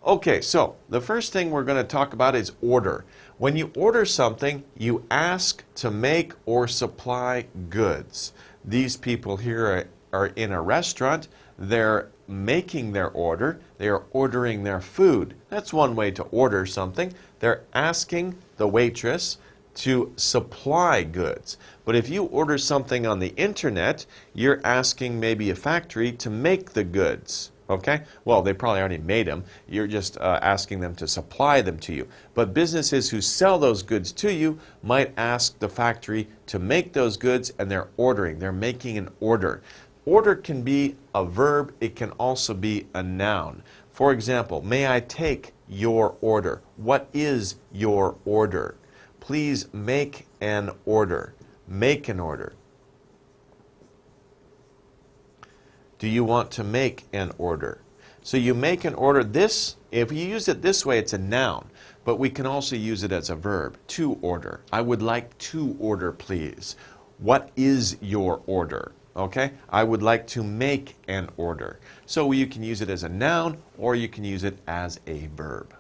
Okay, so the first thing we're going to talk about is order. When you order something, you ask to make or supply goods. These people here are in a restaurant. They're making their order. They are ordering their food. That's one way to order something. They're asking the waitress to supply goods. But if you order something on the internet, you're asking maybe a factory to make the goods. Okay? Well, they probably already made them. You're just asking them to supply them to you. But businesses who sell those goods to you might ask the factory to make those goods, and they're ordering. They're making an order. Order can be a verb. It can also be a noun. For example, may I take your order? What is your order? Please make an order. Make an order. Do you want to make an order? So you make an order. This, if you use it this way, it's a noun. But we can also use it as a verb. To order. I would like to order, please. What is your order? Okay? I would like to make an order. So you can use it as a noun or you can use it as a verb.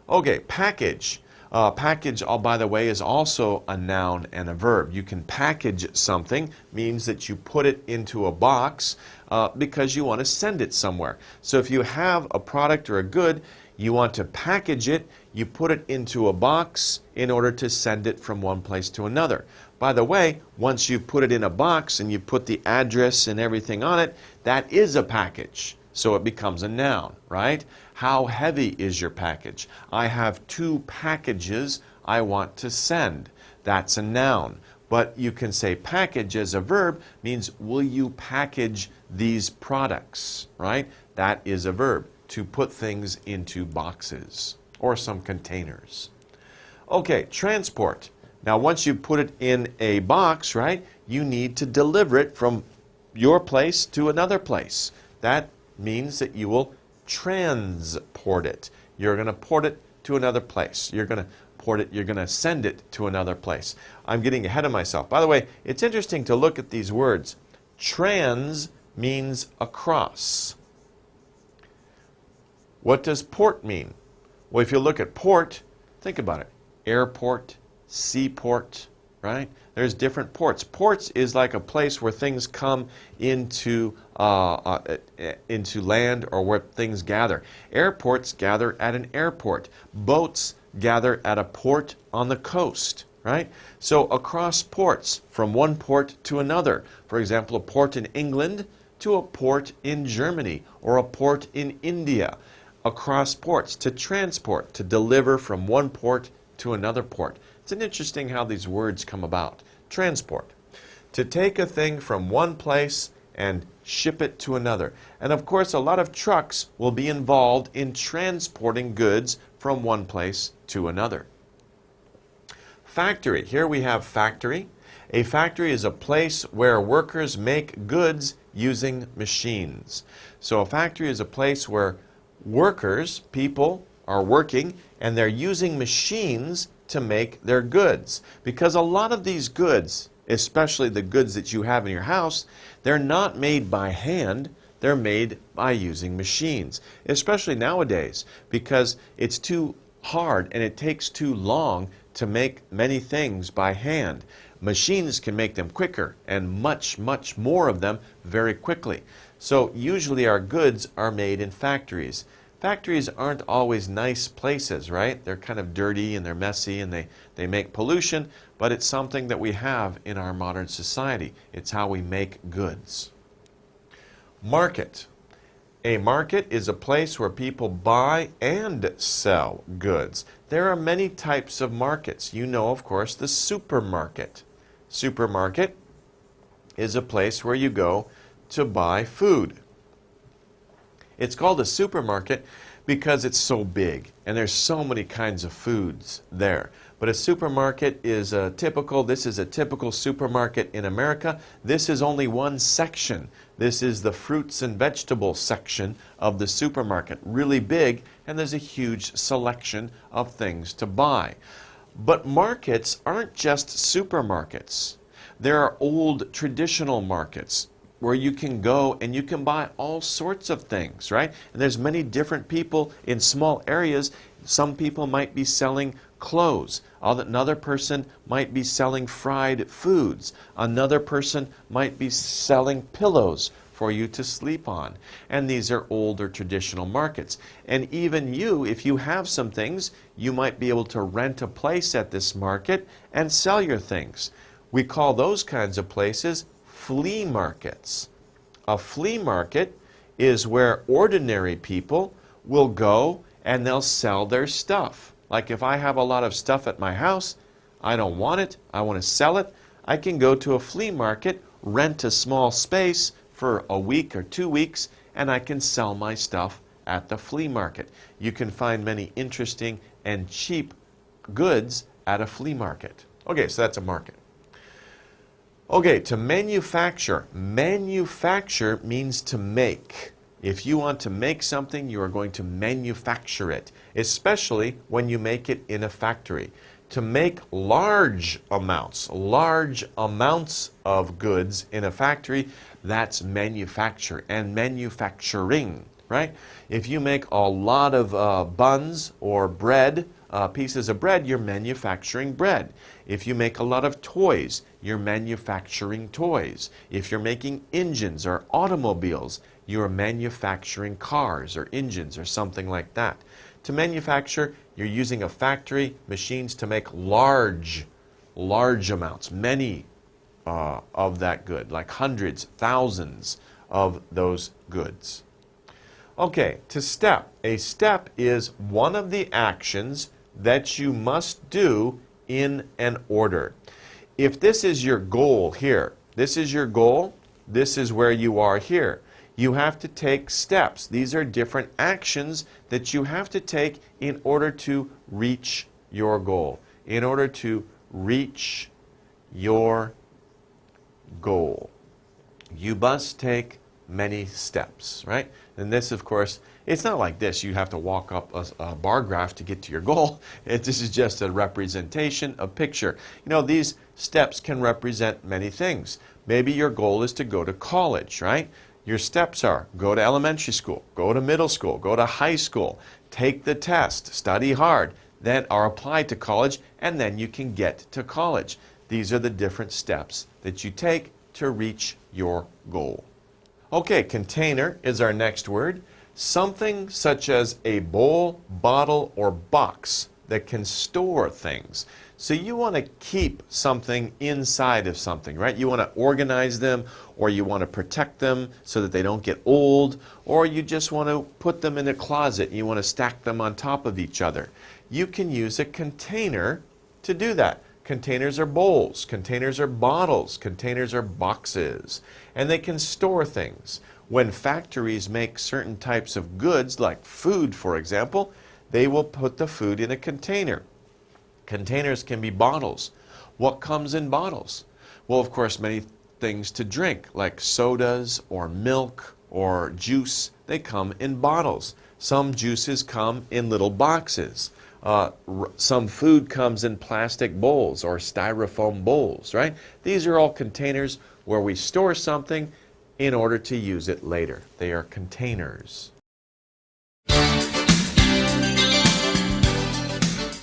Okay, package. Package, by the way, is also a noun and a verb. You can package something, means that you put it into a box because you want to send it somewhere. So if you have a product or a good, you want to package it, you put it into a box in order to send it from one place to another. By the way, once you put it in a box and you put the address and everything on it, that is a package. So it becomes a noun, right? How heavy is your package? I have 2 packages I want to send. That's a noun. But you can say package as a verb means will you package these products, right? That is a verb, to put things into boxes or some containers. Okay, transport. Now once you put it in a box, right, you need to deliver it from your place to another place. That means that you will transport it. You're going to port it to another place. You're going to port it, you're going to send it to another place. I'm getting ahead of myself. By the way, it's interesting to look at these words. Trans means across. What does port mean? Well, if you look at port, think about it. Airport, seaport, right? There's different ports. Ports is like a place where things come into land or where things gather. Airports gather at an airport. Boats gather at a port on the coast, right? So across ports, from one port to another. For example, a port in England to a port in Germany or a port in India. Across ports, to transport, to deliver from one port to another port. It's interesting how these words come about. Transport. To take a thing from one place and ship it to another. And of course, a lot of trucks will be involved in transporting goods from one place to another. Factory. Here we have factory. A factory is a place where workers make goods using machines. So a factory is a place where workers, people, are working and they're using machines to make their goods. Because a lot of these goods, especially the goods that you have in your house, they're not made by hand, they're made by using machines. Especially nowadays, because it's too hard and it takes too long to make many things by hand. Machines can make them quicker and much, much more of them very quickly. So usually our goods are made in factories. Factories aren't always nice places, right? They're kind of dirty and they're messy and they make pollution, but it's something that we have in our modern society. It's how we make goods. Market. A market is a place where people buy and sell goods. There are many types of markets. You know, of course, the supermarket. Supermarket is a place where you go to buy food. It's called a supermarket because it's so big and there's so many kinds of foods there. But a supermarket is this is a typical supermarket in America. This is only one section. This is the fruits and vegetables section of the supermarket. Really big, and there's a huge selection of things to buy. But markets aren't just supermarkets. There are old traditional markets. where you can go and you can buy all sorts of things, right? And there's many different people in small areas. Some people might be selling clothes. Another person might be selling fried foods. Another person might be selling pillows for you to sleep on. And these are older traditional markets. And even you, if you have some things, you might be able to rent a place at this market and sell your things. We call those kinds of places flea markets. A flea market is where ordinary people will go and they'll sell their stuff. Like if I have a lot of stuff at my house, I don't want it, I want to sell it, I can go to a flea market, rent a small space for a week or 2 weeks, and I can sell my stuff at the flea market. You can find many interesting and cheap goods at a flea market. Okay, so that's a market. Okay, to manufacture. Manufacture means to make. If you want to make something, you are going to manufacture it, especially when you make it in a factory. To make large amounts of goods in a factory, that's manufacture and manufacturing, right? If you make a lot of buns or bread, pieces of bread, you're manufacturing bread. If you make a lot of toys, you're manufacturing toys. If you're making engines or automobiles, you're manufacturing cars or engines or something like that. To manufacture, you're using a factory, machines to make large amounts, many of that good, like hundreds, thousands of those goods. Okay, to step. A step is one of the actions that you must do in an order. If this is your goal here, this is your goal, this is where you are here. You have to take steps. These are different actions that you have to take in order to reach your goal. In order to reach your goal, you must take many steps, right? And this, of course, it's not like this. You have to walk up a bar graph to get to your goal. This is just a representation, a picture. You know, these steps can represent many things. Maybe your goal is to go to college, right? Your steps are go to elementary school, go to middle school, go to high school, take the test, study hard, then are applied to college, and then you can get to college. These are the different steps that you take to reach your goal. Okay, container is our next word. Something such as a bowl, bottle, or box that can store things. So you want to keep something inside of something, right? You want to organize them, or you want to protect them so that they don't get old, or you just want to put them in a closet and you want to stack them on top of each other. You can use a container to do that. Containers are bowls, containers are bottles, containers are boxes, and they can store things. When factories make certain types of goods, like food, for example, they will put the food in a container. Containers can be bottles. What comes in bottles? Well, of course, many things to drink, like sodas or milk or juice. They come in bottles. Some juices come in little boxes. Some food comes in plastic bowls or styrofoam bowls, right? These are all containers where we store something in order to use it later. They are containers.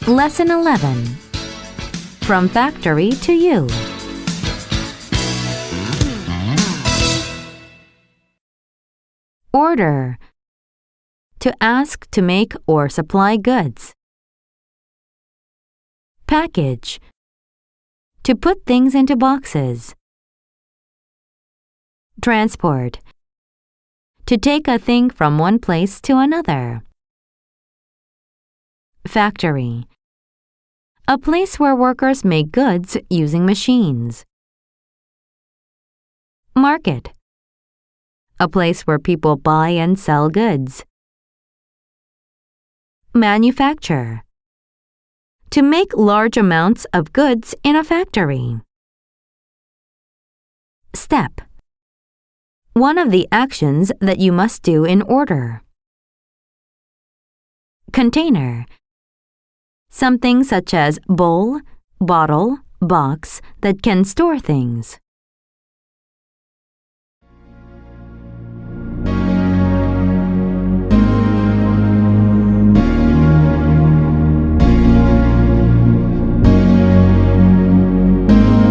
Lesson 11. From Factory to You. Order. To ask to make or supply goods. Package. To put things into boxes. Transport. To take a thing from one place to another. Factory. A place where workers make goods using machines. Market. A place where people buy and sell goods. Manufacture. To make large amounts of goods in a factory. Step. One of the actions that you must do in order. Container. Something such as bowl, bottle, box that can store things.